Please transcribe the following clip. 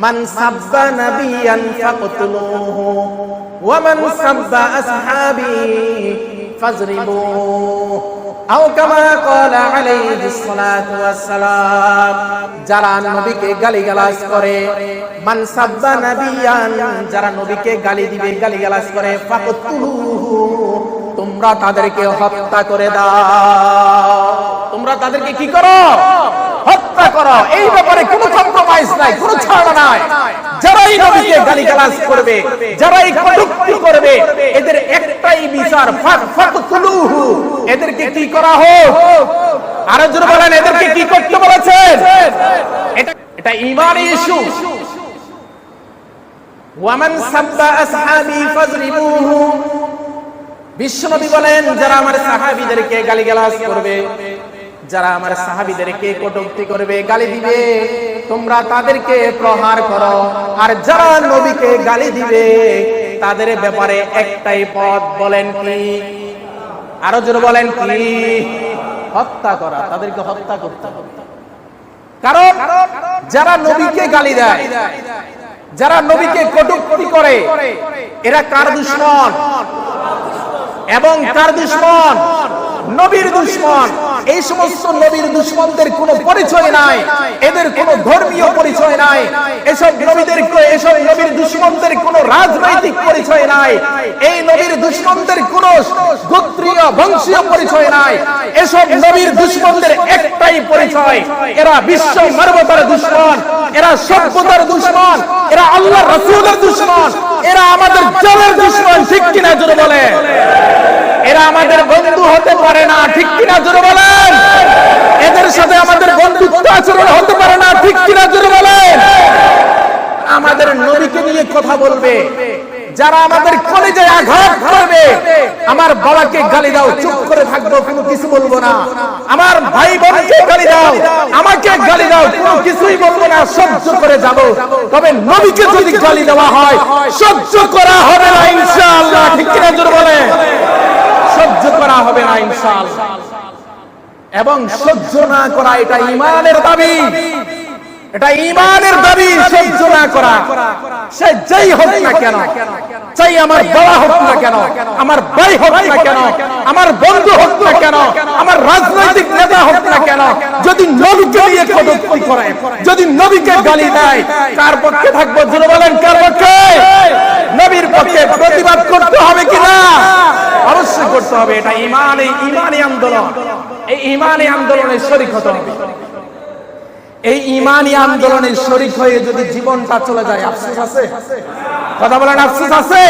মান সাব্বা নাবিয়ান ফাকতুলুহু ওয়া মান সাব্বা আসহাবি ফাজরিবুহু আও কামা ক্বালা আলাইহিস সালাতু ওয়াস সালাম। যারা নবীকে গালিগালাজ করে, মান সাব্বা নাবিয়ান, যারা নবীকে গালি দিবে, গালিগালাজ করে, ফাকতুলুহু, তোমরা তাদেরকে হত্যা করে দাও। তোমরা তাদেরকে কি করো? হত্যা করো। এই ব্যাপারে কোনো কম্প্রোমাইজ নাই, কোনো ছাড় নাই। যারাই নবীকে গালিগালাজ করবে, যারাই কটূক্তি করবে, এদের একটাই বিচার, ফাকতুলুহু, এদেরকে কি করা হোক। আরো জোরে বলেন, এদেরকে কি করতে বলেছেন? এটা ঈমানি ইস্যু। ওয়া মান সাব্বা আসহাবি ফাজরিবুহু, বিশ্বনবী বলেন, যারা আমার সাহাবীদেরকে গালিগালাজ করবে, যারা আমার সাহাবীদেরকে কটূক্তি করবে, গালি দিবে, তোমরা তাদেরকে প্রহার করো। আর যারা নবীকে গালি দিবে, তাদের ব্যাপারে একটাই পথ, বলেন কি? আরো জোরে বলেন কি? হত্যা করা। তাদেরকে হত্যা করতে হবে। কারণ যারা নবীকে গালি দেয়, যারা নবীকে কটূক্তি করে, এরা কার দুশমন? এবং কার দুশমন? নবীর দুশমন। এই সমস্ত নবীর দুশমনদের কোনো পরিচয় নাই, এদের কোনো ধর্মীয় পরিচয় নাই, এসব নবীর দুশমনদের কোনো রাজনৈতিক পরিচয় নাই, এই নবীর দুশমনদের কোনো গোত্রীয় বংশীয় পরিচয় নাই। এসব নবীর দুশমনদের একটাই পরিচয়, এরা বিশ্ব মানবতার দুশমন, এরা সভ্যতার দুশমন, এরা আল্লাহর রাসূলের দুশমন, এরা আমাদের জানের দুশমন। ঠিক কিনা জোরে বলেন? এরা আমাদের বন্ধু হতে পারে না। ঠিক কিনা জোরে বলেন? এদের সাথে আমাদের বন্ধুত্ব আচরণ হতে পারে না। ঠিক কিনা জোরে বলেন? আমাদের নবীকে নিয়ে কথা বলবে, যারা আমাদের কলিজায় আঘাত করবে, আমার বাবাকে গালি দাও, চুপ করে থাকবো, কোনো কিছু বলবো না। আমার ভাই বোনকে গালি দাও, আমাকে গালি দাও, কোনো কিছুই বলবো না, সহ্য করে যাব। তবে নবীকে যদি গালি দেওয়া হয়, সহ্য করা হবে না ইনশাআল্লাহ। ঠিক কিনা জোরে বলেন? সহ্য করা হবে না ইনশাআল্লাহ। এবং সহ্য না করা, এটা ঈমানের দাবি, এটা ঈমানের দাবি। সহ্য না করা, সে যেই হোক না কেন, চাই আমার বাবা হোক না কেন, আমার ভাই হোক না কেন, আমার বন্ধু হোক না কেন, আমার রাজনৈতিক নেতা হোক না কেন, যদি নবীকে নিয়ে কটূক্তি করে, যদি নবীকে গালি দেয়, কার পক্ষে থাকবো? জোরে বলেন, কার পক্ষে? নবীর পক্ষে। প্রতিবাদ করতে হবে কিনা? অবশ্যই করতে হবে। এটা ঈমানি আন্দোলন। এই ঈমানি আন্দোলনের শরীক হতে হবে। এই ঈমানি আন্দোলনের শরীক হয়ে যদি জীবনটা চলে যায়, আফসোস আছে? কথা বলেন, আফসোস আছে?